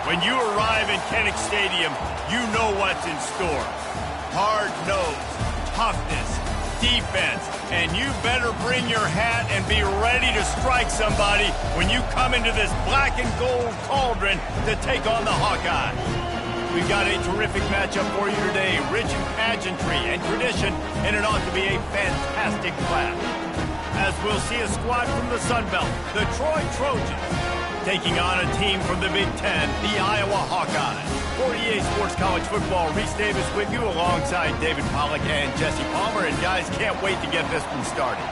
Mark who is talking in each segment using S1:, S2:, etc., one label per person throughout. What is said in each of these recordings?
S1: When you arrive in Kinnick Stadium, you know what's in store. Hard nose, toughness, defense, and you better bring your hat and be ready to strike somebody when you come into this black and gold cauldron to take on the Hawkeyes. We've got a terrific matchup for you today, rich in pageantry and tradition, and it ought to be a fantastic clash. As we'll see a squad from the Sun Belt, the Troy Trojans, taking on a team from the Big Ten, the Iowa Hawkeyes. For EA Sports College Football, Reese Davis with you alongside David Pollack and Jesse Palmer. And guys, can't wait to get this one started.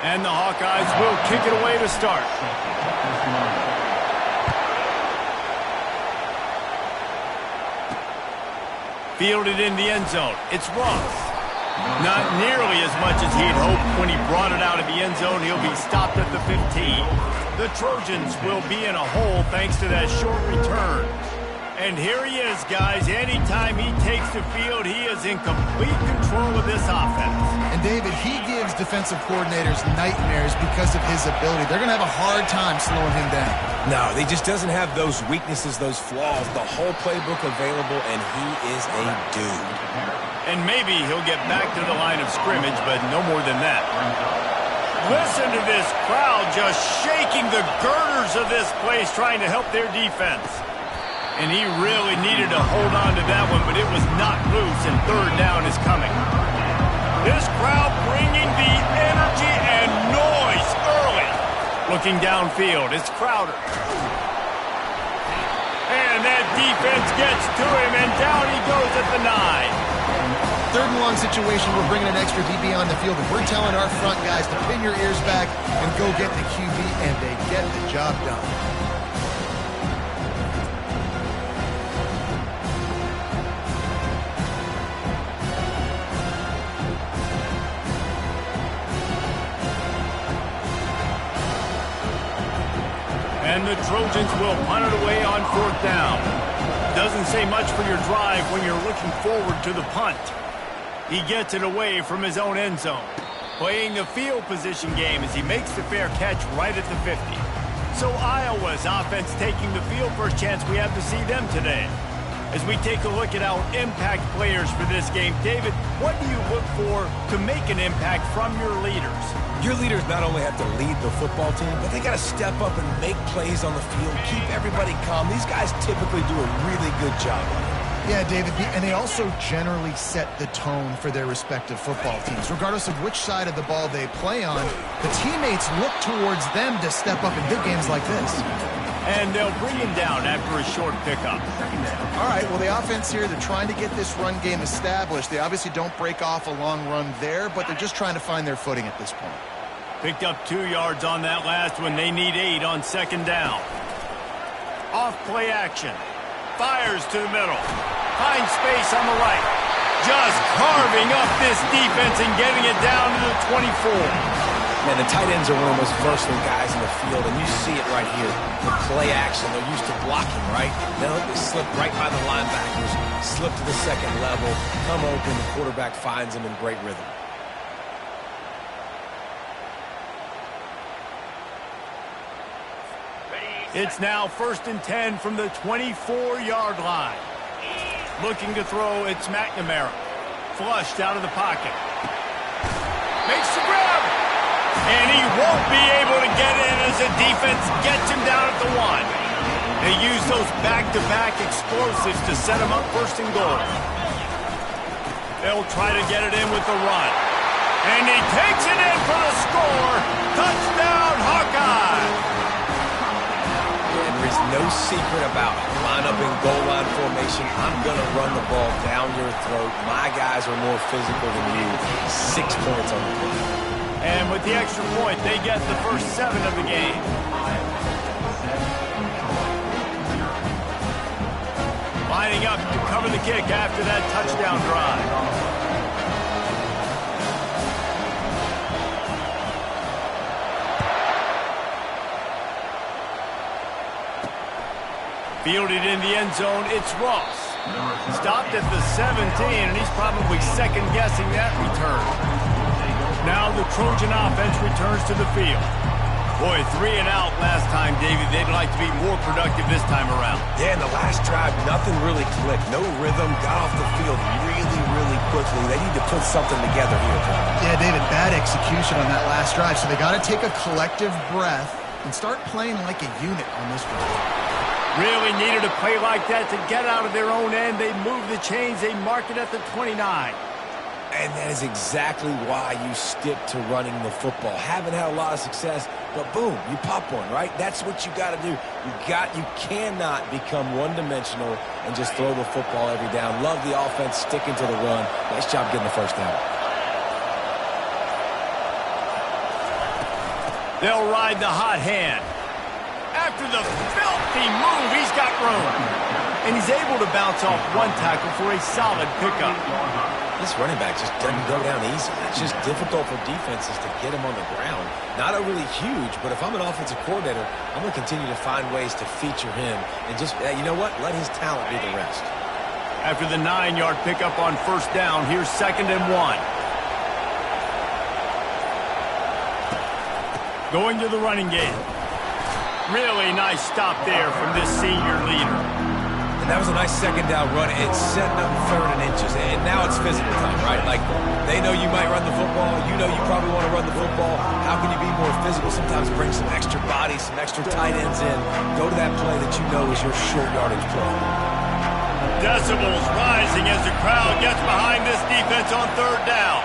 S1: And the Hawkeyes will kick it away to start. Fielded in the end zone. It's Ross. Not nearly as much as he'd hoped when he brought it out of the end zone. He'll be stopped at the 15. The Trojans will be in a hole thanks to that short return. And here he is, guys. Anytime he takes the field, he is in complete control of this offense.
S2: And David, he gives defensive coordinators nightmares because of his ability. They're going to have a hard time slowing him down.
S3: No, he just doesn't have those weaknesses, those flaws, the whole playbook available, and he is a dude.
S1: And maybe he'll get back to the line of scrimmage, but no more than that. Listen to this crowd just shaking the girders of this place, trying to help their defense. And he really needed to hold on to that one, but it was not loose, and third down is coming. This crowd bringing the energy and noise early. Looking downfield, it's Crowder. And that defense gets to him, and down he goes at the 9.
S2: Third and long situation, we're bringing an extra DB on the field, and we're telling our front guys to pin your ears back and go get the QB, and they get the job done.
S1: And the Trojans will punt it away on fourth down. Doesn't say much for your drive when you're looking forward to the punt. He gets it away from his own end zone. Playing the field position game as he makes the fair catch right at the 50. So Iowa's offense taking the field. First chance we have to see them today. As we take a look at our impact players for this game, David, what do you look for to make an impact from your leaders?
S3: Your leaders not only have to lead the football team, but they got to step up and make plays on the field, keep everybody calm. These guys typically do a really good job on it.
S2: Yeah, David, and they also generally set the tone for their respective football teams. Regardless of which side of the ball they play on, the teammates look towards them to step up in big games like this.
S1: And they'll bring him down after a short pickup.
S2: All right, well, the offense here, they're trying to get this run game established. They obviously don't break off a long run there, but they're just trying to find their footing at this point.
S1: Picked up 2 yards on that last one. They need 8 on second down. Off play action. Fires to the middle. Finds space on the right. Just carving up this defense and getting it down to the 24.
S3: Man, the tight ends are one of the most versatile guys in the field, and you see it right here. The play action, they're used to blocking, right? They slip right by the linebackers, slip to the second level, come open, the quarterback finds them in great rhythm.
S1: It's now 1st and 10 from the 24-yard line. Looking to throw, it's McNamara. Flushed out of the pocket. Makes the grab. And he won't be able to get in as the defense gets him down at the 1. They use those back-to-back explosives to set him up 1st and goal. They'll try to get it in with the run. And he takes it in for the score. Touchdown, Hawkeye!
S3: There's no secret about line up in goal line formation. I'm going to run the ball down your throat. My guys are more physical than you. 6 points on the play.
S1: And with the extra point, they get the first 7 of the game. Lining up to cover the kick after that touchdown drive. Fielded in the end zone, it's Ross. Stopped at the 17, and he's probably second-guessing that return. Now the Trojan offense returns to the field. Boy, 3 and out last time, David. They'd like to be more productive this time around.
S3: Yeah, in the last drive, nothing really clicked. No rhythm, got off the field really quickly. They need to put something together here.
S2: Yeah, David, bad execution on that last drive. So they got to take a collective breath and start playing like a unit on this drive.
S1: Really needed a play like that to get out of their own end. They move the chains. They mark it at the 29.
S3: And that is exactly why you stick to running the football. Haven't had a lot of success, but boom, you pop one, right? That's what you got to do. You cannot become one-dimensional and just throw the football every down. Love the offense sticking to the run. Nice job getting the first down.
S1: They'll ride the hot hand. After the filthy move, he's got room. And he's able to bounce off one tackle for a solid pickup.
S3: This running back just doesn't go down easy. It's just difficult for defenses to get him on the ground. Not overly huge, but if I'm an offensive coordinator, I'm going to continue to find ways to feature him. And just, you know what? Let his talent be the rest.
S1: After the 9-yard pickup on first down, here's 2nd and 1. Going to the running game. Really nice stop there from this senior leader.
S3: And that was a nice second down run. It's setting up 3rd and inches. And now it's physical time, right? Like, they know you might run the football. You know you probably want to run the football. How can you be more physical? Sometimes bring some extra bodies, some extra tight ends in. Go to that play that you know is your short yardage play.
S1: Decibels rising as the crowd gets behind this defense on 3rd down.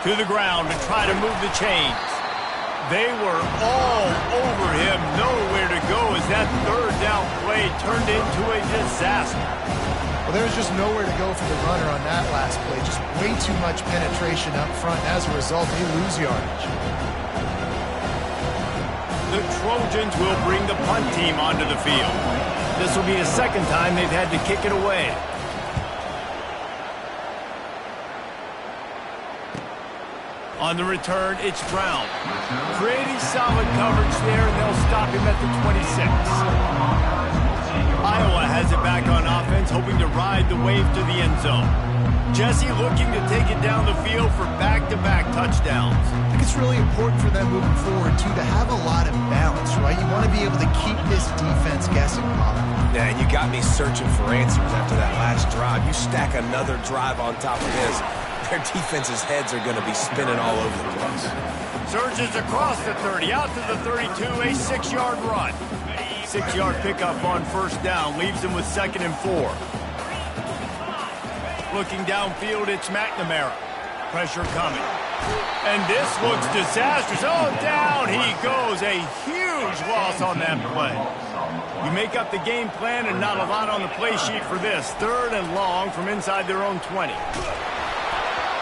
S1: To the ground to try to move the chains. They were all over him, nowhere to go as that 3rd down play turned into a disaster.
S2: Well, there was just nowhere to go for the runner on that last play. Just way too much penetration up front. As a result, they lose yardage.
S1: The Trojans will bring the punt team onto the field. This will be the 2nd time they've had to kick it away. On the return, it's Brown. Pretty solid coverage there, and they'll stop him at the 26. Iowa has it back on offense, hoping to ride the wave to the end zone. Jesse looking to take it down the field for back-to-back touchdowns.
S2: I think it's really important for them moving forward, too, to have a lot of balance, right? You want to be able to keep this defense guessing, Bob.
S3: Yeah, and you got me searching for answers after that last drive. You stack another drive on top of this, their defense's heads are going to be spinning all over the place.
S1: Surges across the 30, out to the 32, a 6-yard run. 6-yard pickup on first down, leaves them with 2nd and 4. Looking downfield, it's McNamara. Pressure coming. And this looks disastrous. Oh, down he goes. A huge loss on that play. You make up the game plan and not a lot on the play sheet for this. 3rd and long from inside their own 20.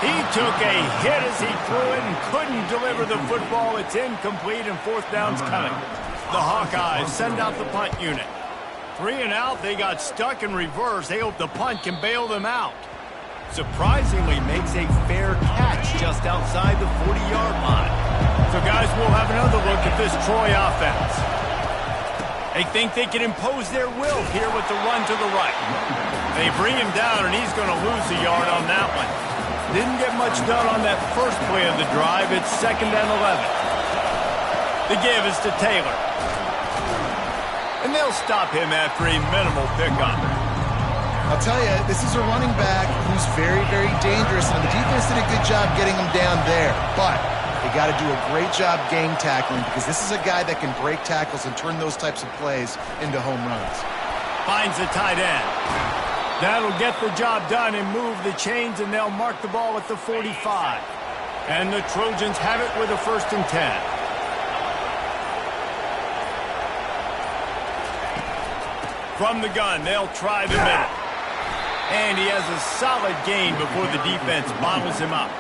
S1: He took a hit as he threw it and couldn't deliver the football. It's incomplete and 4th down's coming. The Hawkeyes send out the punt unit. 3 and out, they got stuck in reverse. They hope the punt can bail them out. Surprisingly makes a fair catch just outside the 40-yard line. So guys, we'll have another look at this Troy offense. They think they can impose their will here with the run to the right. They bring him down and he's going to lose a yard on that one. Didn't get much done on that first play of the drive. It's 2nd and 11. The give is to Taylor. And they'll stop him after a minimal pickup.
S2: I'll tell you, this is a running back who's very, very dangerous, and the defense did a good job getting him down there. But they got to do a great job game tackling because this is a guy that can break tackles and turn those types of plays into home runs.
S1: Finds the tight end. That'll get the job done and move the chains, and they'll mark the ball at the 45. And the Trojans have it with a 1st and 10. From the gun, they'll try the middle. And he has a solid gain before the defense bottles him up.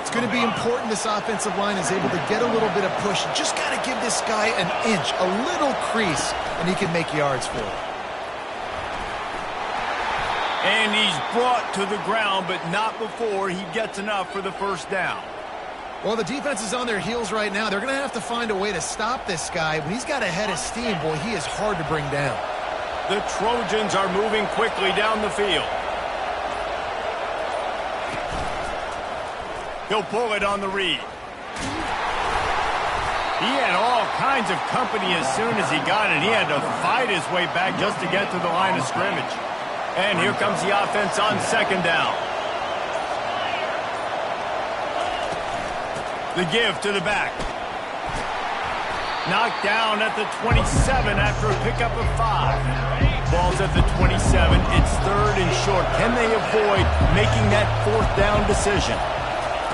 S2: It's going to be important this offensive line is able to get a little bit of push. You just got to give this guy an inch, a little crease, and he can make yards for it.
S1: And he's brought to the ground, but not before he gets enough for the 1st down.
S2: Well, the defense is on their heels right now. They're going to have to find a way to stop this guy. When he's got a head of steam, boy, he is hard to bring down.
S1: The Trojans are moving quickly down the field. He'll pull it on the read. He had all kinds of company as soon as he got it. He had to fight his way back just to get to the line of scrimmage. And here comes the offense on second down. The give to the back. Knocked down at the 27 after a pickup of 5. Ball's at the 27. It's third and short. Can they avoid making that fourth down decision?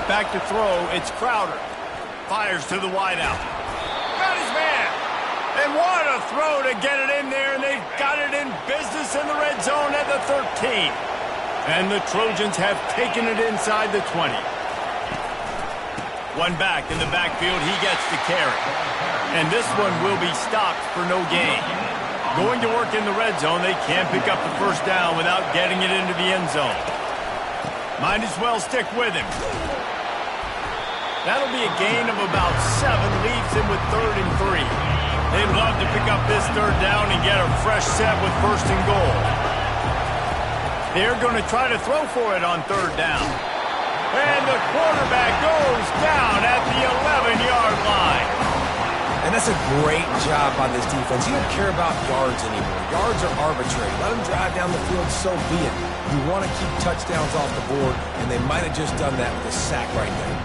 S1: Back to throw. It's Crowder. Fires to the wideout. Got his man. And what a throw to get it in there. And they've got it in business in the red zone at the 13. And the Trojans have taken it inside the 20. One back in the backfield. He gets the carry. And this one will be stopped for no gain. Going to work in the red zone. They can't pick up the first down without getting it into the end zone. Might as well stick with him. That'll be a gain of about 7. Leaves him with 3rd and 3. They'd love to pick up this third down and get a fresh set with 1st and goal. They're going to try to throw for it on 3rd down. And the quarterback goes down at the 11-yard line.
S3: And that's a great job by this defense. You don't care about yards anymore. Yards are arbitrary. Let them drive down the field, so be it. You want to keep touchdowns off the board, and they might have just done that with a sack right there.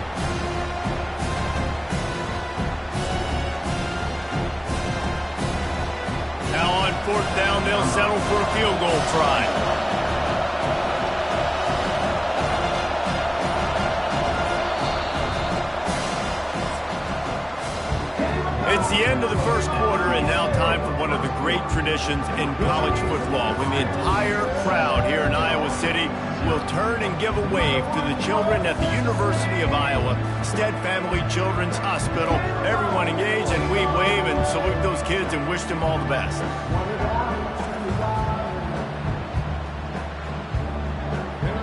S1: Now on 4th down, they'll settle for a field goal try. It's the end of the first quarter, and now time for one of the great traditions in college football, when the entire crowd here in Iowa City will turn and give a wave to the children at the University of Iowa Stead Family Children's Hospital. Everyone engage, and we wave and salute those kids and wish them all the best.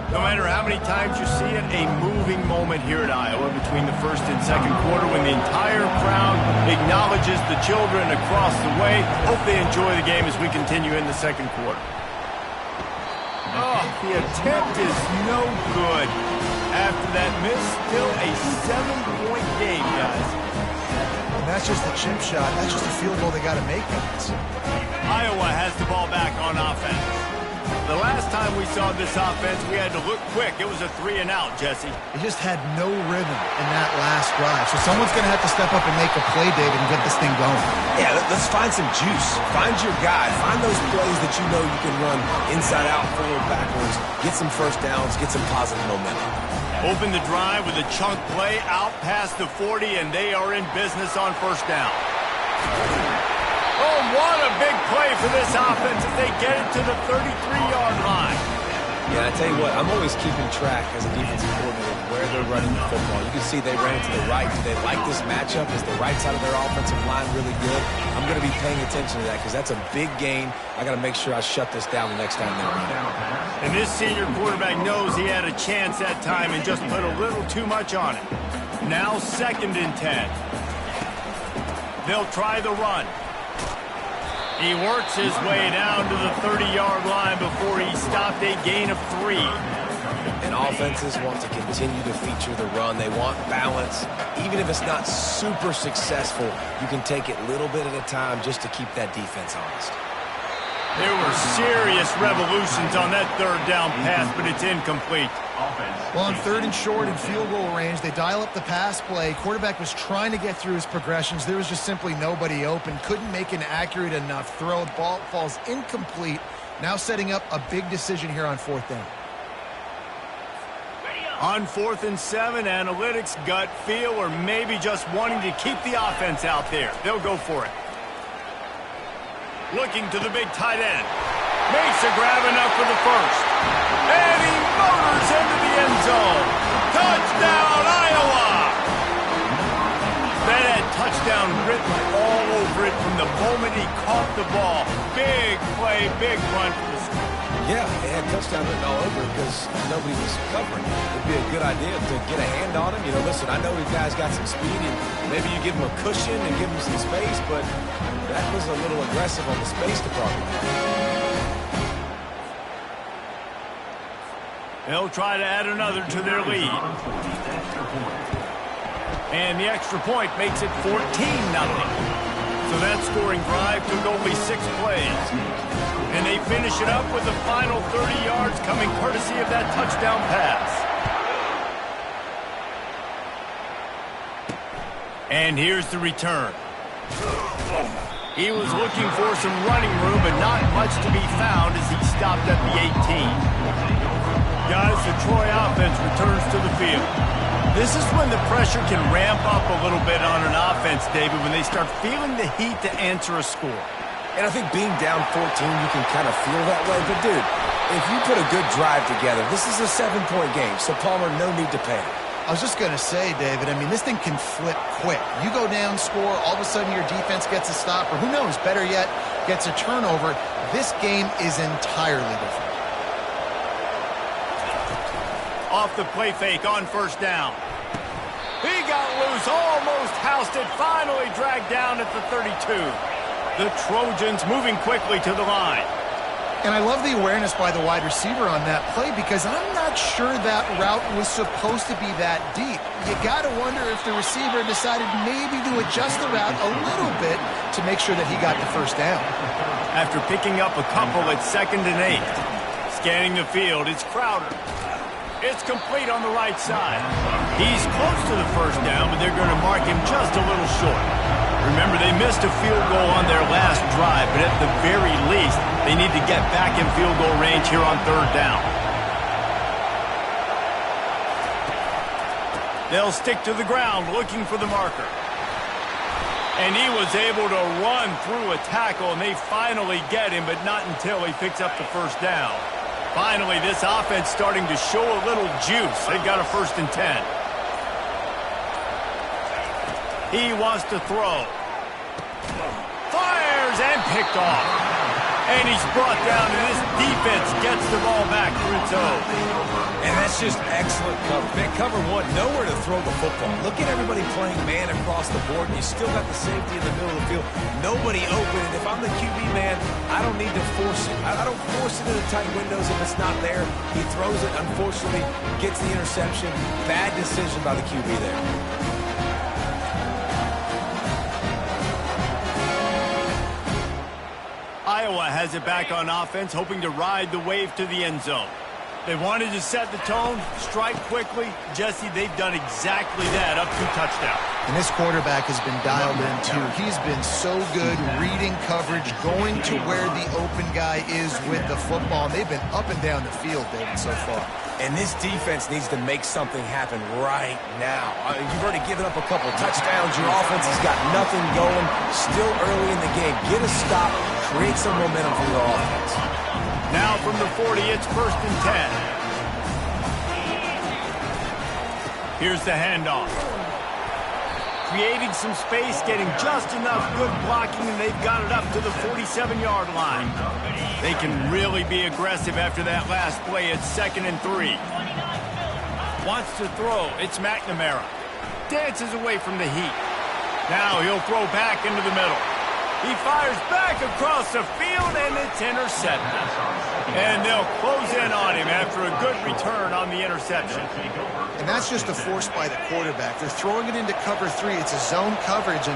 S1: No matter how many times you see it, a moving moment here at Iowa between the first and second quarter when the entire crowd acknowledges the children across the way. Hope they enjoy the game as we continue in the second quarter. Oh, the attempt is no good. After that miss, still a 7-point game, guys.
S2: And that's just a chip shot. That's just a field goal they got to make, guys.
S1: Iowa has the ball back on offense. The last time we saw this offense, we had to look quick. It was a 3-and-out, Jesse.
S2: It just had no rhythm in that last drive. So someone's going to have to step up and make a play, David, and get this thing going.
S3: Yeah, let's find some juice. Find your guy. Find those plays that you know you can run inside out, forward, backwards. Get some first downs. Get some positive momentum.
S1: Open the drive with a chunk play out past the 40, and they are in business on first down. Oh, what a big play for this offense as they get it to the 33-yard line.
S3: Yeah, I tell you what, I'm always keeping track as a defensive coordinator where they're running the football. You can see they ran it to the right. Do they like this matchup? Is the right side of their offensive line really good? I'm going to be paying attention to that because that's a big gain. I got to make sure I shut this down the next time they run it.
S1: And this senior quarterback knows he had a chance that time and just put a little too much on it. Now 2nd and 10. They'll try the run. He works his way down to the 30-yard line before he stopped a gain of 3.
S3: And offenses want to continue to feature the run. They want balance. Even if it's not super successful, you can take it little bit at a time just to keep that defense honest.
S1: There were serious revolutions on that 3rd down pass, but it's incomplete.
S2: Well, on 3rd and short and field goal range, they dial up the pass play. Quarterback was trying to get through his progressions. There was just simply nobody open. Couldn't make an accurate enough throw. The ball falls incomplete. Now setting up a big decision here on 4th down.
S1: On 4th and 7, analytics, gut feel, or maybe just wanting to keep the offense out there. They'll go for it. Looking to the big tight end. Makes a grab enough for the first. And he motors into the end zone. Touchdown, Iowa! That had touchdown written all over it from the moment he caught the ball. Big play, big run for the score.
S3: Yeah, they had touchdown written all over it because nobody was covering. It'd be a good idea to get a hand on him. You know, listen, I know these guys got some speed, and maybe you give him a cushion and give him some space, but that was a little aggressive on the space department.
S1: They'll try to add another to their lead. And the extra point makes it 14-0. So that scoring drive took only 6 plays. And they finish it up with the final 30 yards coming courtesy of that touchdown pass. And here's the return. He was looking for some running room, but not much to be found as he stopped at the 18. Guys, the Troy offense returns to the field. This is when the pressure can ramp up a little bit on an offense, David, when they start feeling the heat to answer a score.
S3: And I think being down 14, you can kind of feel that way. But, dude, if you put a good drive together, this is a 7-point game, so Palmer, no need to panic.
S2: I was just going to say, David, I mean, this thing can flip quick. You go down, score, all of a sudden your defense gets a stop, or who knows, better yet, gets a turnover. This game is entirely different.
S1: Off the play fake on first down. He got loose, almost housed it, finally dragged down at the 32. The Trojans moving quickly to the line.
S2: And I love the awareness by the wide receiver on that play because I'm not sure that route was supposed to be that deep. You got to wonder if the receiver decided maybe to adjust the route a little bit to make sure that he got the first down.
S1: After picking up a couple at 2nd and 8. Scanning the field, it's Crowder. It's complete on the right side. He's close to the first down, but they're going to mark him just a little short. Remember, they missed a field goal on their last drive, but at the very least, they need to get back in field goal range here on 3rd down. They'll stick to the ground looking for the marker. And he was able to run through a tackle, and they finally get him, but not until he picks up the first down. Finally, this offense starting to show a little juice. They've got a 1st and 10. He wants to throw. Fires and picked off. And he's brought down, and this defense gets the ball back through its own.
S3: And that's just excellent cover. Man, cover one, nowhere to throw the football. Look at everybody playing man across the board, and you still got the safety in the middle of the field. Nobody open, and if I'm the QB man, I don't need to force it. I don't force it into tight windows if it's not there. He throws it, unfortunately, gets the interception. Bad decision by the QB there.
S1: Iowa has it back on offense, hoping to ride the wave to the end zone. They wanted to set the tone, strike quickly. Jesse, they've done exactly that up to touchdown.
S2: And this quarterback has been dialed in, too. He's been so good reading coverage, going to where the open guy is with the football. And they've been up and down the field, David, so far.
S3: And this defense needs to make something happen right now. You've already given up a couple touchdowns. Your offense has got nothing going. Still early in the game. Get a stop. Create some momentum for your offense.
S1: Now from the 40, it's 1st and 10. Here's the handoff. Creating some space, getting just enough good blocking, and they've got it up to the 47-yard line. They can really be aggressive after that last play at 2nd and 3. Wants to throw. It's McNamara. Dances away from the heat. Now he'll throw back into the middle. He fires back across the field, and it's intercepted. And they'll close in on him after a good return on the interception.
S2: And that's just a force by the quarterback. They're throwing it into cover 3. It's a zone coverage, and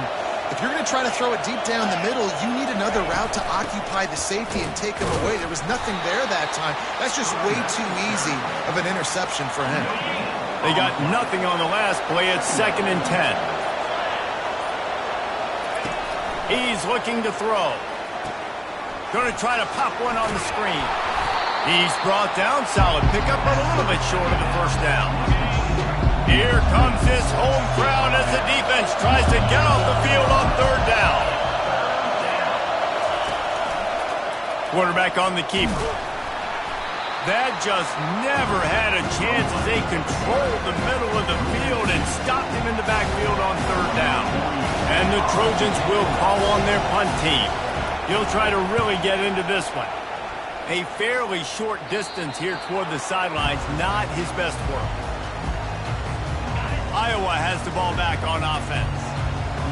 S2: if you're going to try to throw it deep down the middle, you need another route to occupy the safety and take him away. There was nothing there that time. That's just way too easy of an interception for him.
S1: They got nothing on the last play. It's 2nd and 10. He's looking to throw. Going to try to pop one on the screen. He's brought down. Solid pickup, but a little bit short of the first down. Here comes this home crowd as the defense tries to get off the field on 3rd down. Quarterback on the keeper. That just never had a chance as they controlled the middle of the field and stopped him in the backfield on 3rd down. And the Trojans will call on their punt team. He'll try to really get into this one. A fairly short distance here toward the sidelines, not his best work. Iowa has the ball back on offense.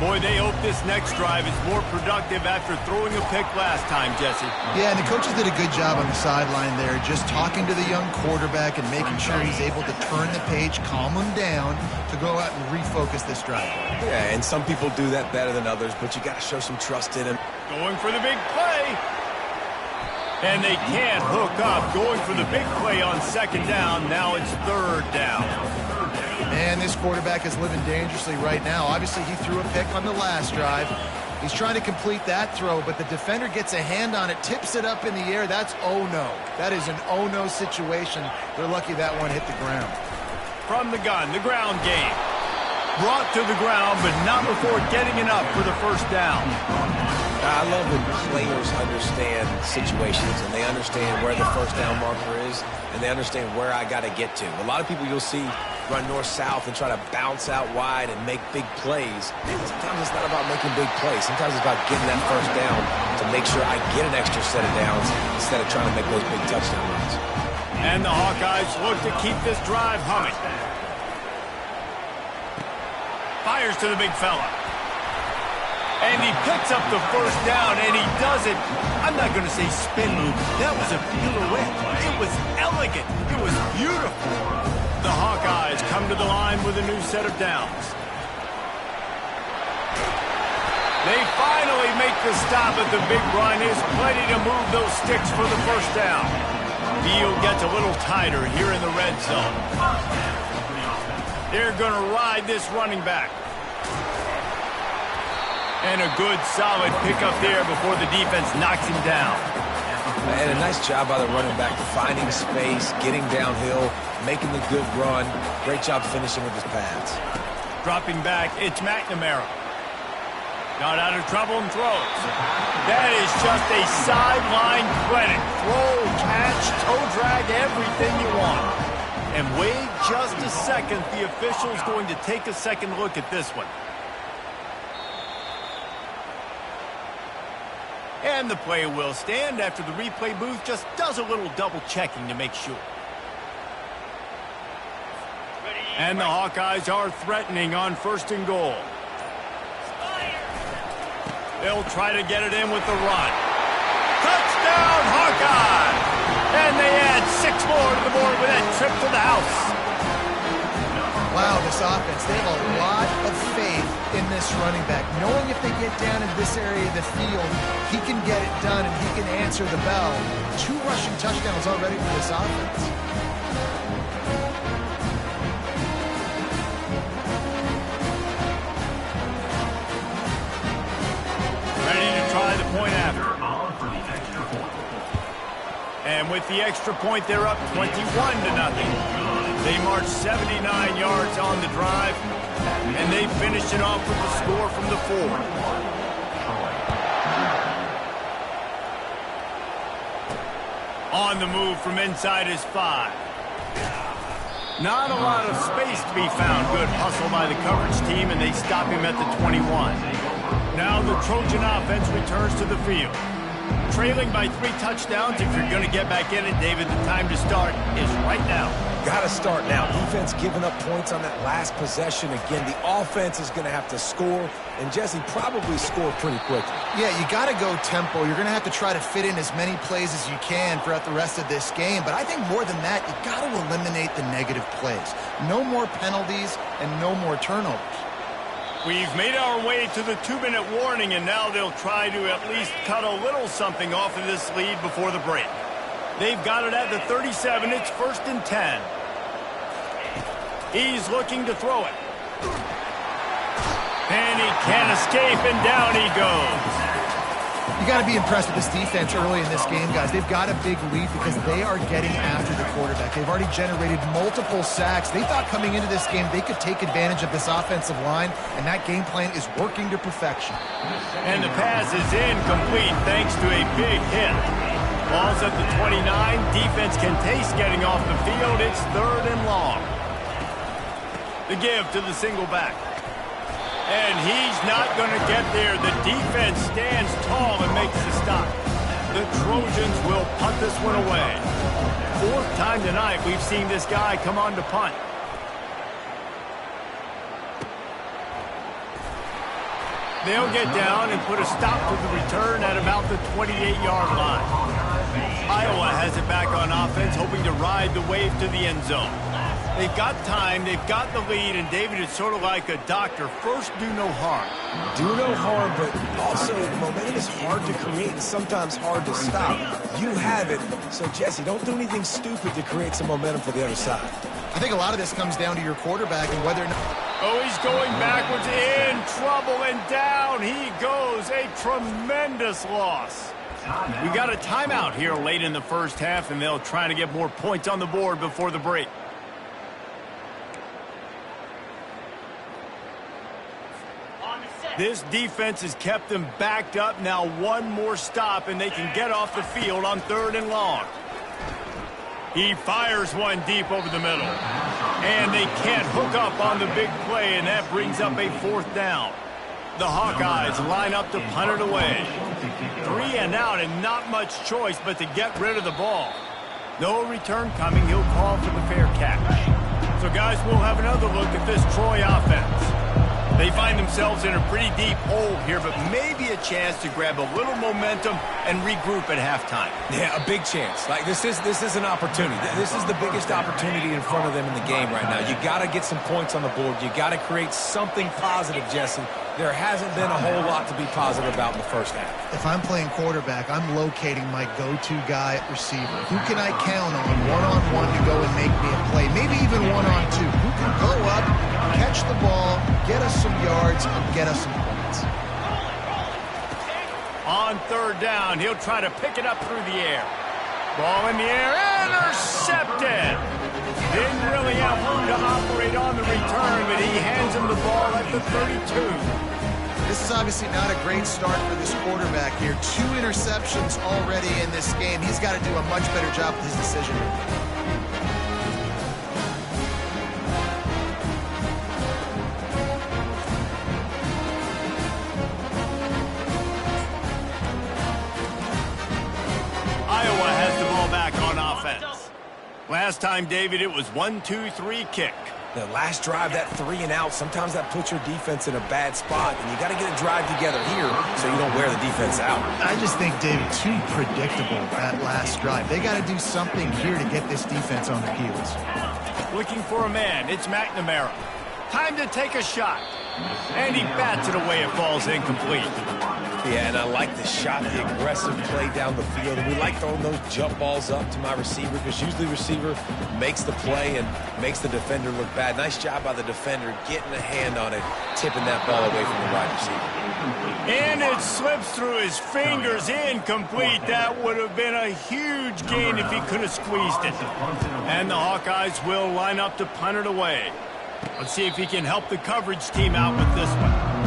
S1: Boy, they hope this next drive is more productive after throwing a pick last time, Jesse.
S2: Yeah, and the coaches did a good job on the sideline there, just talking to the young quarterback and making sure he's able to turn the page, calm him down to go out and refocus this drive.
S3: Yeah, and some people do that better than others, but you got to show some trust in him.
S1: Going for the big play. And they can't hook up. Going for the big play on second down. Now it's third down.
S2: Man, this quarterback is living dangerously right now. Obviously, he threw a pick on the last drive. He's trying to complete that throw, but the defender gets a hand on it, tips it up in the air. That's oh-no. That is an oh-no situation. They're lucky that one hit the ground.
S1: From the gun, the ground game. Brought to the ground, but not before getting enough for the first down.
S3: I love when players understand situations and they understand where the first down marker is and they understand where I got to get to. A lot of people you'll see run north-south and try to bounce out wide and make big plays. Sometimes it's not about making big plays. Sometimes it's about getting that first down to make sure I get an extra set of downs instead of trying to make those big touchdown runs.
S1: And the Hawkeyes look to keep this drive humming. Fires to the big fella. And he picks up the first down, and he does it. I'm not going to say spin move. That was a pirouette. It was elegant. It was beautiful. The Hawkeyes come to the line with a new set of downs. They finally make the stop at the big run. Is plenty to move those sticks for the first down. Field gets a little tighter here in the red zone. They're going to ride this running back. And a good, solid pickup there before the defense knocks him down.
S3: And a nice job by the running back finding space, getting downhill, making the good run. Great job finishing with his pads.
S1: Dropping back, it's McNamara. Got out of trouble and throws. That is just a sideline credit. Throw, catch, toe drag, everything you want. And wait just a second. The official's going to take a second look at this one. And the play will stand after the replay booth just does a little double checking to make sure. And the Hawkeyes are threatening on first and goal. They'll try to get it in with the run. Touchdown, Hawkeyes! And they add 6 more to the board with that trip to the house.
S2: Wow, this offense, they have a lot of faith in this running back. Knowing if they get down in this area of the field, he can get it done and he can answer the bell. 2 rushing touchdowns already for this offense.
S1: Ready to try the point after. And with the extra point, they're up 21-0. They march 79 yards on the drive, and they finish it off with the score from the 4. On the move from inside his 5. Not a lot of space to be found. Good hustle by the coverage team, and they stop him at the 21. Now the Trojan offense returns to the field. Trailing by 3 touchdowns. If you're going to get back in it, David, the time to start is right now.
S3: Got to start now. Defense giving up points on that last possession. Again, the offense is going to have to score, and Jesse probably score pretty quickly.
S2: Yeah, you got to go tempo. You're going to have to try to fit in as many plays as you can throughout the rest of this game. But I think more than that, you got to eliminate the negative plays. No more penalties and no more turnovers.
S1: We've made our way to the 2-minute warning, and now they'll try to at least cut a little something off of this lead before the break. They've got it at the 37. It's 1st and 10. He's looking to throw it. And he can't escape, and down he goes.
S2: You got to be impressed with this defense early in this game, guys. They've got a big lead because they are getting after the quarterback. They've already generated multiple sacks. They thought coming into this game they could take advantage of this offensive line, and that game plan is working to perfection.
S1: And the pass is incomplete thanks to a big hit. Ball's at the 29. Defense can taste getting off the field. It's 3rd and long. The give to the single back. And he's not going to get there. The defense stands tall and makes the stop. The Trojans will punt this one away. 4th time tonight we've seen this guy come on to punt. They'll get down and put a stop to the return at about the 28-yard line. Iowa has it back on offense, hoping to ride the wave to the end zone. They've got time, they've got the lead, and David, it's sort of like a doctor. First, do no harm.
S3: Do no harm, but also momentum is hard to create and sometimes hard to stop. You have it, so Jesse, don't do anything stupid to create some momentum for the other side.
S2: I think a lot of this comes down to your quarterback and whether or not...
S1: Oh, he's going backwards, in trouble, and down he goes. A tremendous loss. We got a timeout here late in the first half, and they'll try to get more points on the board before the break. This defense has kept them backed up. Now one more stop, and they can get off the field on 3rd and long. He fires one deep over the middle. And they can't hook up on the big play, and that brings up a 4th down. The Hawkeyes line up to punt it away. 3 and out, and not much choice but to get rid of the ball. No return coming. He'll call for the fair catch. So, guys, we'll have another look at this Troy offense. They find themselves in a pretty deep hole here, but maybe a chance to grab a little momentum and regroup at halftime.
S3: Yeah, a big chance. Like this is an opportunity. This is the biggest opportunity in front of them in the game right now. You got to get some points on the board. You got to create something positive, Jesse. There hasn't been a whole lot to be positive about in the first half.
S2: If I'm playing quarterback, I'm locating my go-to guy at receiver. Who can I count on one-on-one to go and make me a play? Maybe even one-on-two. Who can go up, catch the ball, get us some yards, and get us some points?
S1: On 3rd down, he'll try to pick it up through the air. Ball in the air, intercepted! Didn't really have room to operate on the return, but he hands him the ball at the 32.
S2: This is obviously not a great start for this quarterback here. 2 interceptions already in this game. He's got to do a much better job with his decision.
S1: Iowa has the ball back on offense. Last time, David, it was 1-2-3 kick.
S3: The last drive, that 3 and out, sometimes that puts your defense in a bad spot, and you got to get a drive together here so you don't wear the defense out.
S2: I just think, David, too predictable that last drive. They got to do something here to get this defense on their heels.
S1: Looking for a man, it's McNamara. Time to take a shot. And he bats it away, it falls incomplete.
S3: Yeah, and I like the shot, the aggressive play down the field. And we like throwing those jump balls up to my receiver because usually the receiver makes the play and makes the defender look bad. Nice job by the defender getting a hand on it, tipping that ball away from the wide receiver.
S1: And it slips through his fingers, incomplete. That would have been a huge gain if he could have squeezed it. And the Hawkeyes will line up to punt it away. Let's see if he can help the coverage team out with this one.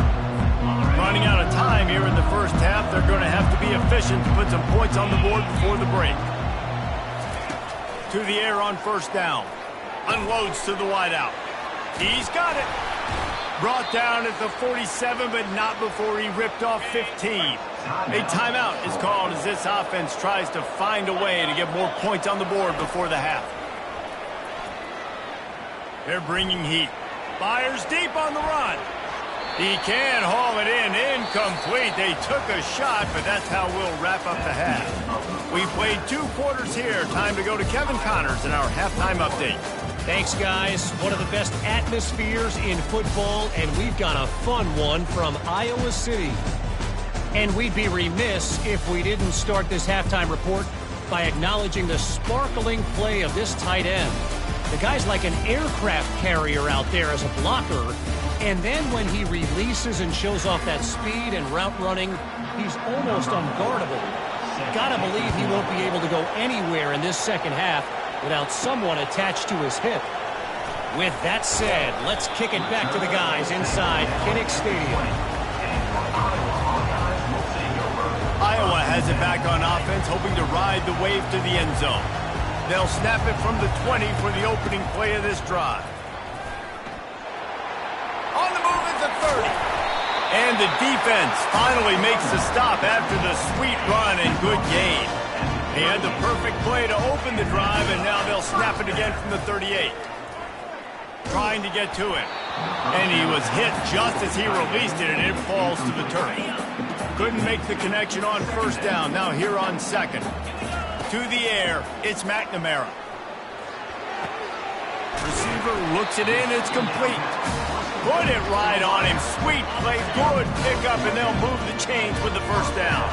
S1: Running out of time here in the first half. They're going to have to be efficient to put some points on the board before the break. To the air on 1st down. Unloads to the wideout. He's got it. Brought down at the 47, but not before he ripped off 15. A timeout is called as this offense tries to find a way to get more points on the board before the half. They're bringing heat. Fires deep on the run. He can haul it in. Incomplete. They took a shot, but that's how we'll wrap up the half. We played 2 quarters here. Time to go to Kevin Connors in our halftime update.
S4: Thanks, guys. One of the best atmospheres in football, and we've got a fun one from Iowa City. And we'd be remiss if we didn't start this halftime report by acknowledging the sparkling play of this tight end. The guy's like an aircraft carrier out there as a blocker. And then when he releases and shows off that speed and route running, he's almost unguardable. Gotta believe he won't be able to go anywhere in this second half without someone attached to his hip. With that said, let's kick it back to the guys inside Kinnick Stadium.
S1: Iowa has it back on offense, hoping to ride the wave to the end zone. They'll snap it from the 20 for the opening play of this drive. On the move at the 30. And the defense finally makes the stop after the sweet run and good gain. They had the perfect play to open the drive, and now they'll snap it again from the 38. Trying to get to it. And he was hit just as he released it, and it falls to the turf. Couldn't make the connection on first down. Now here on second. To the air, it's McNamara. Receiver looks it in, it's complete. Put it right on him. Sweet play, good pickup, and they'll move the chains with the first down.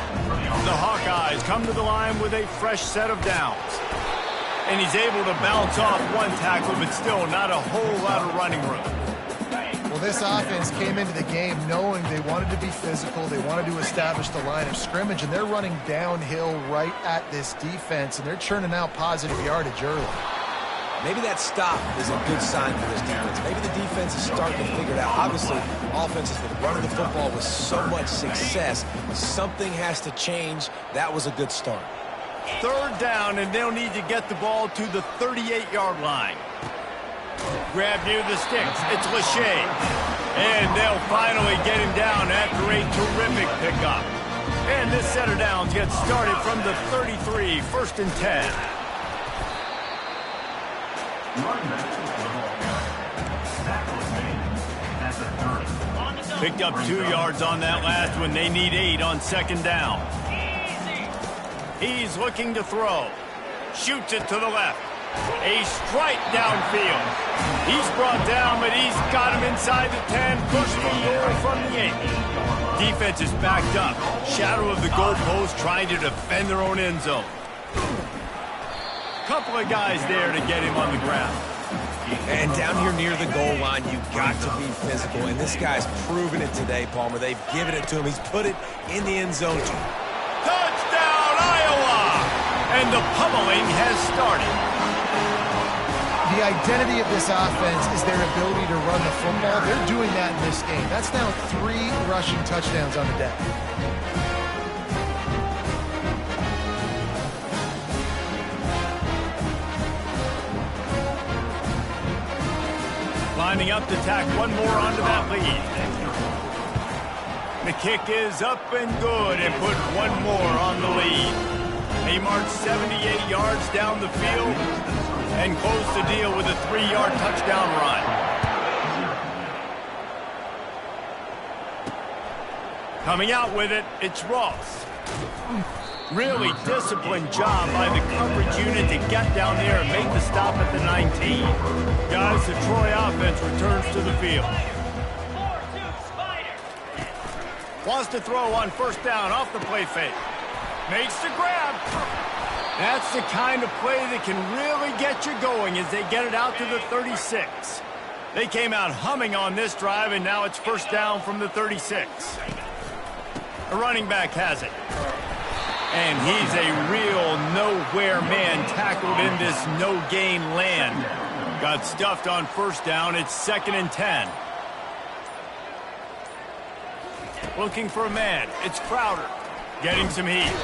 S1: The Hawkeyes come to the line with a fresh set of downs. And he's able to bounce off one tackle, but still not a whole lot of running room.
S2: Well, this offense came into the game knowing they wanted to be physical, they wanted to establish the line of scrimmage, and they're running downhill right at this defense, and they're churning out positive yardage early.
S3: Maybe that stop is a good sign for this defense. Maybe the defense is starting to figure it out. Obviously, offense has been running the football with so much success. Something has to change. That was a good start.
S1: Third down, and they'll need to get the ball to the 38-yard line. Grab near the sticks. It's Lachey. And they'll finally get him down after a terrific pickup. And this set of downs gets started from the 33, 1st and 10. Picked up 2 yards on that last one. They need 8 on second down. He's looking to throw. Shoots it to the left. A strike downfield. He's brought down, but he's got him inside the 10, pushing the goal from the 8. Defense is backed up. Shadow of the goalpost trying to defend their own end zone. Couple of guys there to get him on the ground.
S3: And down here near the goal line, you've got to be physical. And this guy's proven it today, Palmer. They've given it to him. He's put it in the end zone.
S1: Touchdown, Iowa! And the pummeling has started.
S2: The identity of this offense is their ability to run the football. They're doing that in this game. That's now 3 rushing touchdowns on the day.
S1: Lining up to tack one more onto that lead. The kick is up and good and put one more on the lead. He marched 78 yards down the field and closed the deal with a 3-yard touchdown run. Coming out with it, it's Ross. Really disciplined job by the coverage unit to get down there and make the stop at the 19. Guys, the Troy offense returns to the field. Wants to throw on first down off the play fake. Makes the grab. That's the kind of play that can really get you going as they get it out to the 36. They came out humming on this drive, and now it's first down from the 36. The running back has it. And he's a real nowhere man tackled in this no-gain land. Got stuffed on first down. It's 2nd and 10. Looking for a man. It's Crowder. Getting some heat.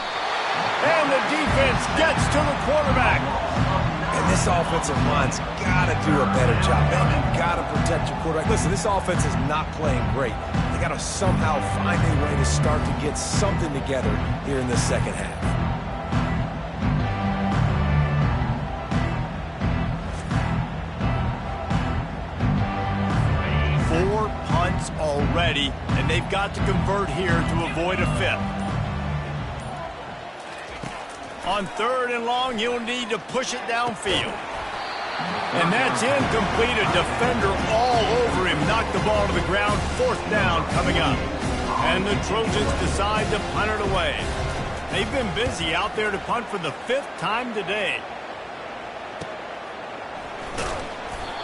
S1: And the defense gets to the quarterback.
S3: And this offensive line's got to do a better job. Man, you've got to protect your quarterback. Listen, this offense is not playing great. They got to somehow find a way to start to get something together here in the second half.
S1: Four punts already, and they've got to convert here to avoid a 5th. On 3rd and long, you'll need to push it downfield. And that's incomplete. A defender all over him. Knocked the ball to the ground. 4th down coming up. And the Trojans decide to punt it away. They've been busy out there to punt for the 5th time today.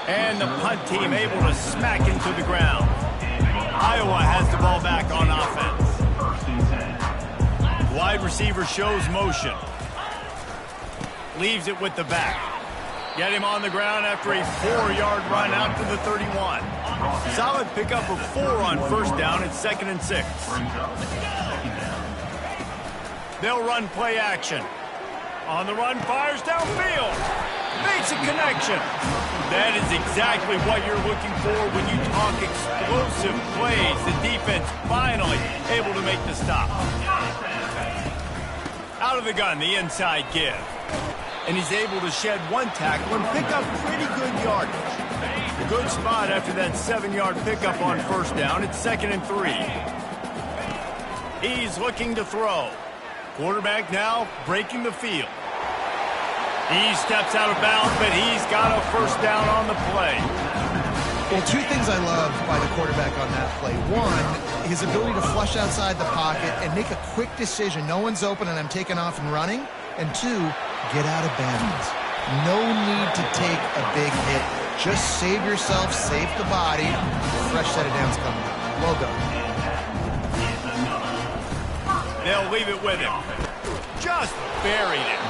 S1: And the punt team able to smack into the ground. Iowa has the ball back on offense. Wide receiver shows motion. Leaves it with the back. Get him on the ground after a 4-yard run out to the 31. Solid pickup of 4 on first down. It's 2nd and 6. They'll run play action. On the run, fires downfield. Makes a connection. That is exactly what you're looking for when you talk explosive plays. The defense finally able to make the stop. Out of the gun, the inside give. and he's able to shed one tackle and pick up pretty good yardage. Good spot after that 7-yard pickup on first down. It's 2nd and 3. He's looking to throw. Quarterback now breaking the field. He steps out of bounds, but he's got a first down on the play.
S2: Well, 2 things I love by the quarterback on that play. 1, his ability to flush outside the pocket and make a quick decision. No one's open and I'm taking off and running. And 2, get out of bounds. No need to take a big hit. Just save yourself, save the body. Fresh set of downs coming up. Well done.
S1: They'll leave it with him. Just buried it.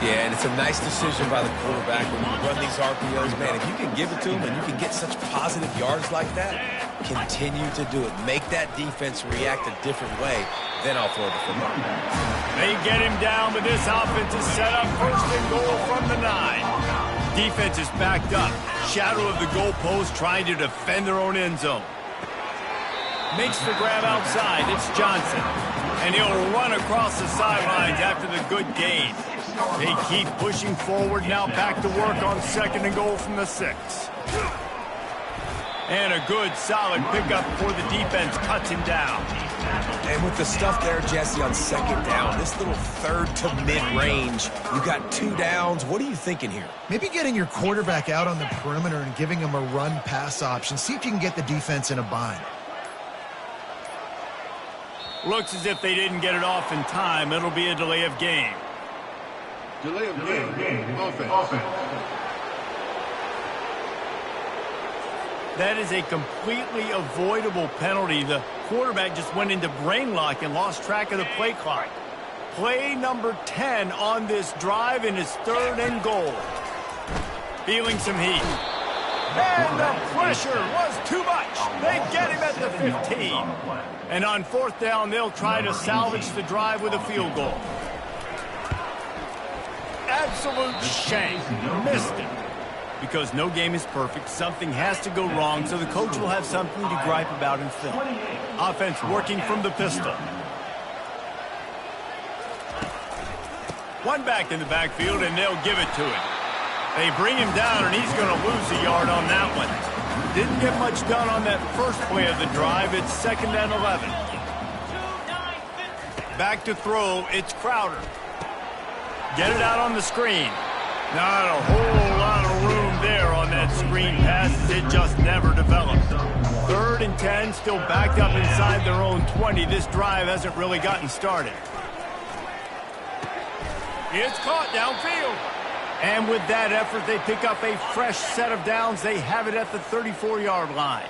S3: Yeah, and it's a nice decision by the quarterback when you run these RPOs. Man, if you can give it to him and you can get such positive yards like that, continue to do it. Make that defense react a different way, then I'll throw the football.
S1: They get him down, but this offense is set up 1st and goal from the 9. Defense is backed up. Shadow of the goalpost trying to defend their own end zone. Makes the grab outside. It's Johnson. And he'll run across the sidelines after the good gain. They keep pushing forward now, back to work on 2nd and goal from the 6. And a good, solid pickup before the defense cuts him down.
S3: And with the stuff there, Jesse, on 2nd down, this little 3rd to mid-range, you got 2 downs. What are you thinking here?
S2: Maybe getting your quarterback out on the perimeter and giving him a run-pass option. See if you can get the defense in a bind.
S1: Looks as if they didn't get it off in time. It'll be a delay of game.
S5: Delay of game. Offense.
S1: That is a completely avoidable penalty. The quarterback just went into brain lock and lost track of the play clock. Play number 10 on this drive, and it's 3rd and goal. Feeling some heat. And the pressure was too much. They get him at the 15. And on 4th down, they'll try to salvage the drive with a field goal. Absolute shank. Missed it. Because no game is perfect, something has to go wrong, so the coach will have something to gripe about in film. Offense working from the pistol. One back in the backfield, and they'll give it to him. They bring him down, and he's going to lose a yard on that one. Didn't get much done on that first play of the drive. It's 2nd and 11. Back to throw. It's Crowder. Get it out on the screen. Not a whole lot of room there on that screen pass. It just never developed. 3rd and 10, still backed up inside their own 20. This drive hasn't really gotten started. It's caught downfield. And with that effort, they pick up a fresh set of downs. They have it at the 34-yard line.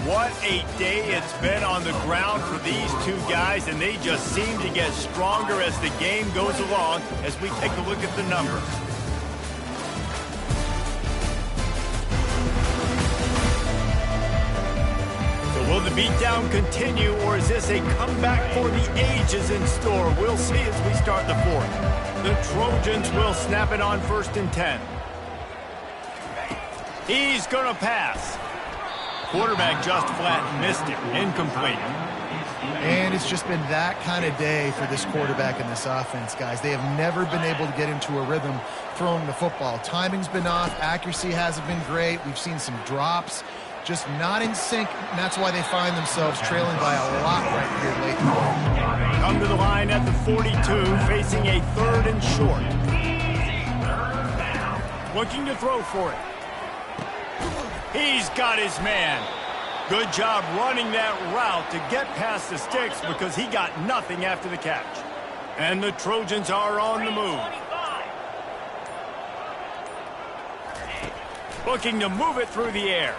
S1: What a day it's been on the ground for these 2 guys, and they just seem to get stronger as the game goes along as we take a look at the numbers. So will the beatdown continue, or is this a comeback for the ages in store? We'll see as we start the 4th. The Trojans will snap it on 1st and 10. He's going to pass. Quarterback just flat missed it. Incomplete.
S2: And it's just been that kind of day for this quarterback and this offense, guys. They have never been able to get into a rhythm throwing the football. Timing's been off. Accuracy hasn't been great. We've seen some drops. Just not in sync, and that's why they find themselves trailing by a lot right here late in the game.
S1: Come to the line at the 42, facing a 3rd and short. Looking to throw for it. He's got his man. Good job running that route to get past the sticks because he got nothing after the catch. And the Trojans are on the move. Looking to move it through the air.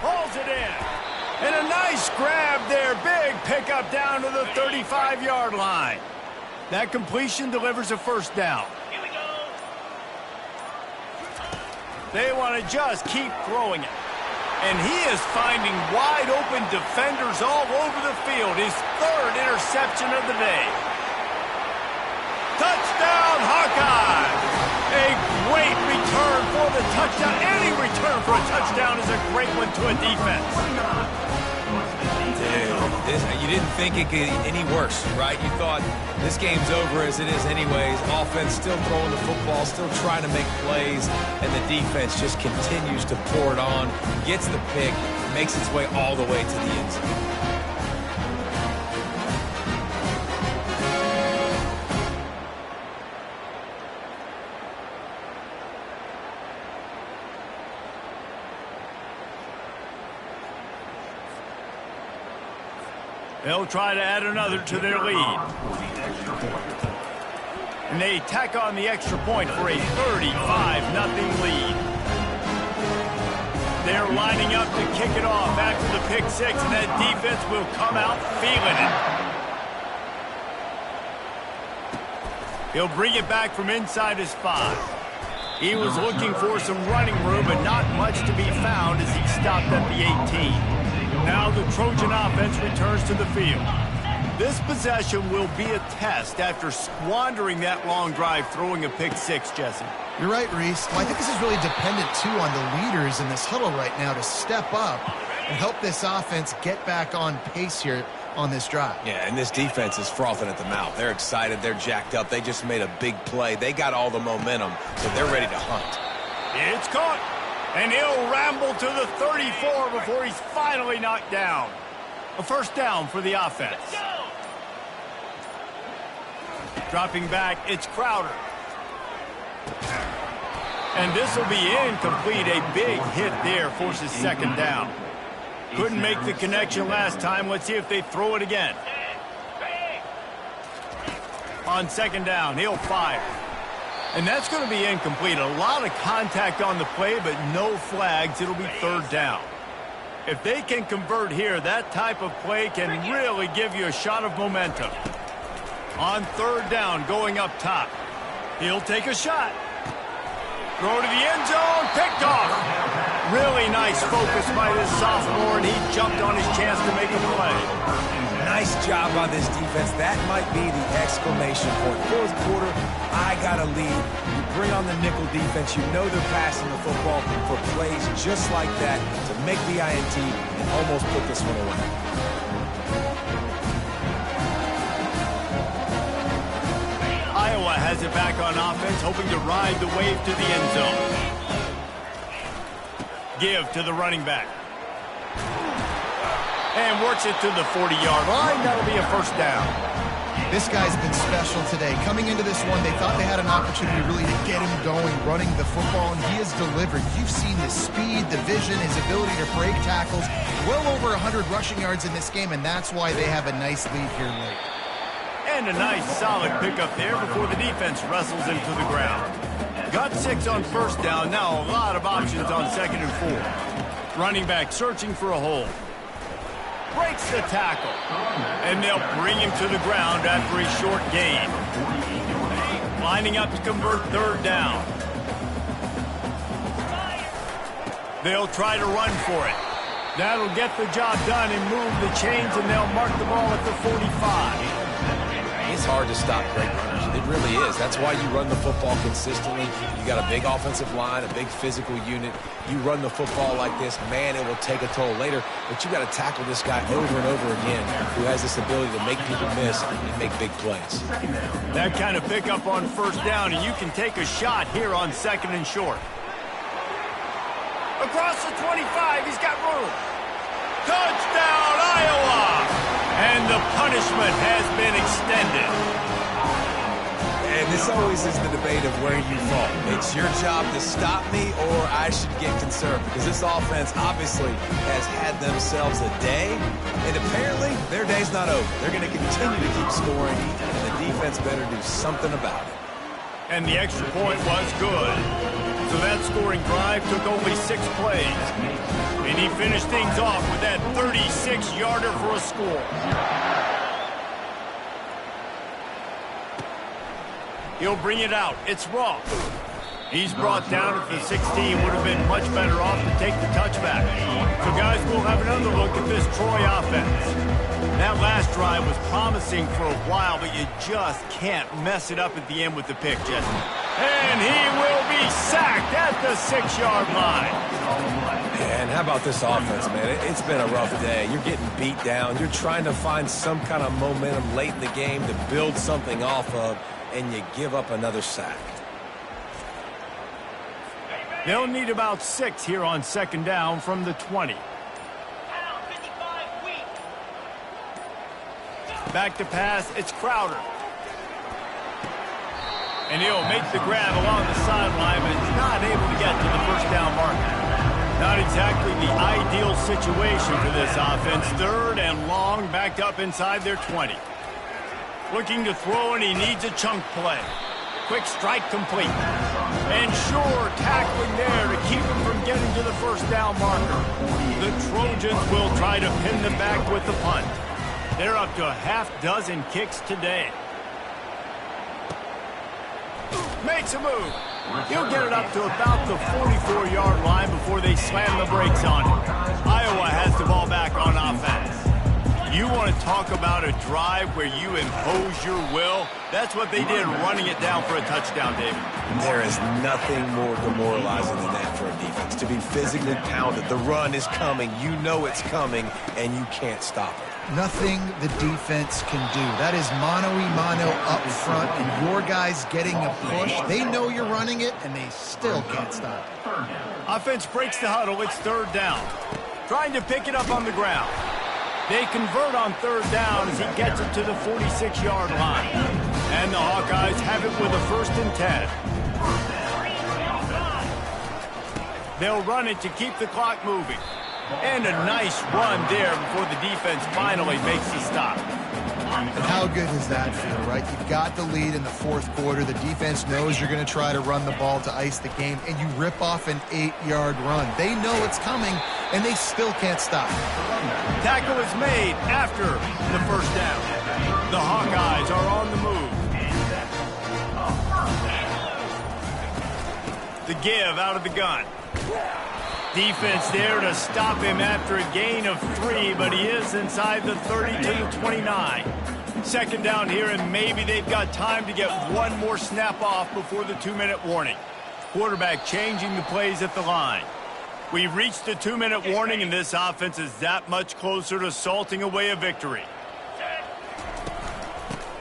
S1: Hauls it in. And a nice grab there. Big pickup down to the 35-yard line. That completion delivers a 1st down. They want to just keep throwing it. And he is finding wide open defenders all over the field. His 3rd interception of the day. Touchdown, Hawkeyes! a great return for the touchdown. Any return for a touchdown is a great one to a defense.
S3: Dude, you didn't think it could get any worse, right? You thought this game's over as it is anyways. Offense still throwing the football, still trying to make plays, and the defense just continues to pour it on, gets the pick, makes its way all the way to the end zone.
S1: They'll try to add another to their lead. And they tack on the extra point for a 35-0 lead. They're lining up to kick it off after the pick six, and that defense will come out feeling it. He'll bring it back from inside his 5. He was looking for some running room, but not much to be found as he stopped at the 18. Now the Trojan offense returns to the field. This possession will be a test after squandering that long drive throwing a pick six, Jesse.
S2: You're right, Reese. Well, I think this is really dependent, too, on the leaders in this huddle right now to step up and help this offense get back on pace here on this drive.
S3: Yeah, and this defense is frothing at the mouth. They're excited. They're jacked up. They just made a big play. They got all the momentum, so they're ready to hunt.
S1: It's caught. And he'll ramble to the 34 before he's finally knocked down. A first down for the offense. Dropping back, it's Crowder. And this will be incomplete. A big hit there forces second down. Couldn't make the connection last time. Let's see if they throw it again. On second down, he'll fire. And that's going to be incomplete. A lot of contact on the play, but no flags. It'll be third down. If they can convert here, that type of play can really give you a shot of momentum. On third down, going up top. He'll take a shot. Throw to the end zone, picked off. Really nice focus by this sophomore, and he jumped on his chance to make a play.
S3: Nice job by this defense. That might be the exclamation point. Fourth quarter, I got a lead. You bring on the nickel defense. You know they're passing the football for plays just like that to make the INT and almost put this one away.
S1: Iowa has it back on offense, hoping to ride the wave to the end zone. Give to the running back. And works it to the 40-yard line. That'll be a first down.
S2: This guy's been special today. Coming into this one, they thought they had an opportunity really to get him going, running the football, and he has delivered. You've seen the speed, the vision, his ability to break tackles. Well over 100 rushing yards in this game, and that's why they have a nice lead here late.
S1: And a nice solid pickup there before the defense wrestles him to the ground. Got 6 on first down. Now a lot of options on second and 4. Running back searching for a hole. Breaks the tackle. And they'll bring him to the ground after a short gain. Lining up to convert third down. They'll try to run for it. That'll get the job done and move the chains, and they'll mark the ball at the 45.
S3: It's hard to stop great runners. It really is. That's why you run the football consistently. You got a big offensive line, a big physical unit. You run the football like this, man, it will take a toll later. But you got to tackle this guy over and over again who has this ability to make people miss and make big plays.
S1: That kind of pickup on first down, and you can take a shot here on second and short. Across the 25, he's got room. Touchdown, Iowa! And the punishment has been extended.
S3: And this always is the debate of where you fall. It's your job to stop me, or I should get concerned, because this offense obviously has had themselves a day, and apparently their day's not over. They're going to continue to keep scoring, and the defense better do something about it.
S1: And the extra point was good. So that scoring drive took only 6 plays. And he finished things off with that 36-yarder for a score. He'll bring it out. It's Ross. He's brought down at the 16. Would have been much better off to take the touchback. So, guys, we'll have another look at this Troy offense. That last drive was promising for a while, but you just can't mess it up at the end with the pick, Jesse. And he will be sacked at the 6-yard line.
S3: And how about this offense, man? It's been a rough day. You're getting beat down. You're trying to find some kind of momentum late in the game to build something off of, and you give up another sack.
S1: They'll need about 6 here on 2nd down from the 20. Back to pass, it's Crowder. And he'll make the grab along the sideline, but he's not able to get to the 1st down marker. Not exactly the ideal situation for this offense. 3rd and long, backed up inside their 20. Looking to throw, and he needs a chunk play. Quick strike complete. And sure, tackling there to keep him from getting to the 1st down marker. The Trojans will try to pin them back with the punt. They're up to a half-dozen kicks today. Makes a move. He'll get it up to about the 44-yard line before they slam the brakes on it. Iowa has the ball back on offense. You want to talk about a drive where you impose your will? That's what they did, running it down for a touchdown, David.
S3: There is nothing more demoralizing than that for a defense. To be physically pounded, the run is coming, you know it's coming, and you can't stop it.
S2: Nothing the defense can do. That is mano-a-mano up front, and your guys getting a push. They know you're running it, and they still can't stop it.
S1: Offense breaks the huddle. It's 3rd down. Trying to pick it up on the ground. They convert on 3rd down as he gets it to the 46-yard line. And the Hawkeyes have it with a 1st and 10. They'll run it to keep the clock moving. And a nice run there before the defense finally makes the stop.
S2: And how good does that feel, right? You've got the lead in the 4th quarter. The defense knows you're going to try to run the ball to ice the game, and you rip off an 8-yard run. They know it's coming, and they still can't stop.
S1: Tackle is made after the 1st down. The Hawkeyes are on the move. The give out of the gun. Defense there to stop him after a gain of 3, but he is inside the 30 to the 29. 2nd down here, and maybe they've got time to get one more snap off before the 2-minute warning. Quarterback changing the plays at the line. We've reached the 2-minute warning, and this offense is that much closer to salting away a victory.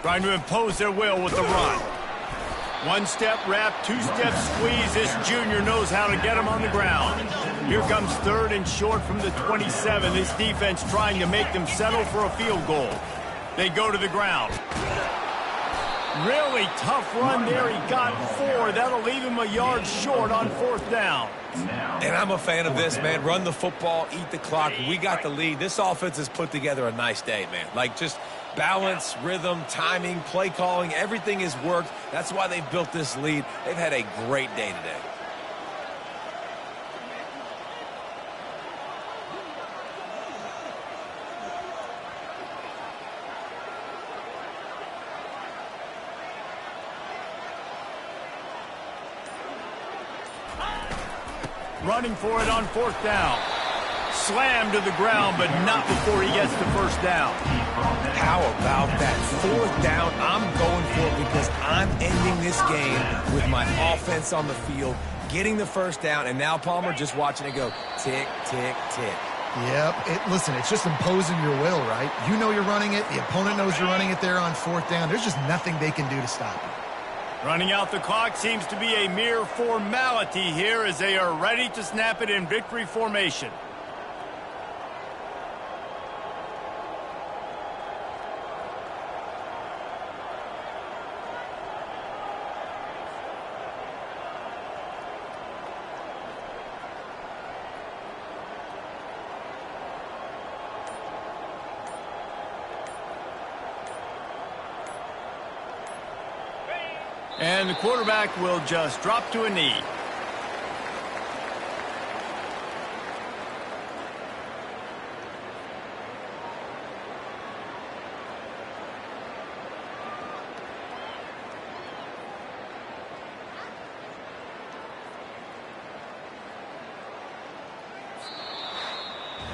S1: Trying to impose their will with the run. 1-step wrap, 2-step squeeze. This junior knows how to get him on the ground. Here comes 3rd and short from the 27. This defense trying to make them settle for a field goal. They go to the ground. Really tough run there. He got 4. That'll leave him a yard short on 4th down.
S3: And I'm a fan of this, man. Run the football, eat the clock. We got the lead. This offense has put together a nice day, man. Like, just balance, rhythm, timing, play calling, everything has worked. That's why they've built this lead. They've had a great day today.
S1: Running for it on 4th down. Slammed to the ground, but not before he gets the 1st down.
S3: How about that 4th down? I'm going for it because I'm ending this game with my offense on the field, getting the 1st down, and now Palmer just watching it go tick, tick, tick.
S2: Yep. Listen, it's just imposing your will, right? You know you're running it. The opponent knows you're running it there on 4th down. There's just nothing they can do to stop it.
S1: Running out the clock seems to be a mere formality here as they are ready to snap it in victory formation. And the quarterback will just drop to a knee.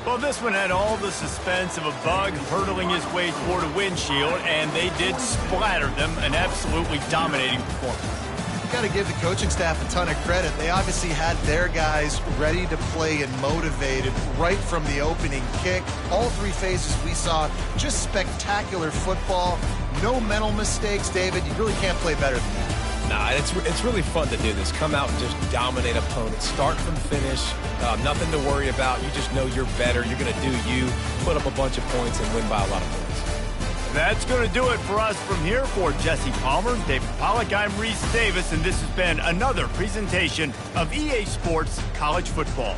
S1: Well, this one had all the suspense of a bug hurtling his way toward a windshield, and they did splatter them. An absolutely dominating performance.
S2: Got to give the coaching staff a ton of credit. They obviously had their guys ready to play and motivated right from the opening kick. All three phases we saw just spectacular football. No mental mistakes, David. You really can't play better than that.
S3: Nah, it's really fun to do this. Come out and just dominate opponents. Start from finish. Nothing to worry about. You just know you're better. You're going to do you, put up a bunch of points, and win by a lot of points.
S1: That's going to do it for us from here. For Jesse Palmer, David Pollack, I'm Reese Davis, and this has been another presentation of EA Sports College Football.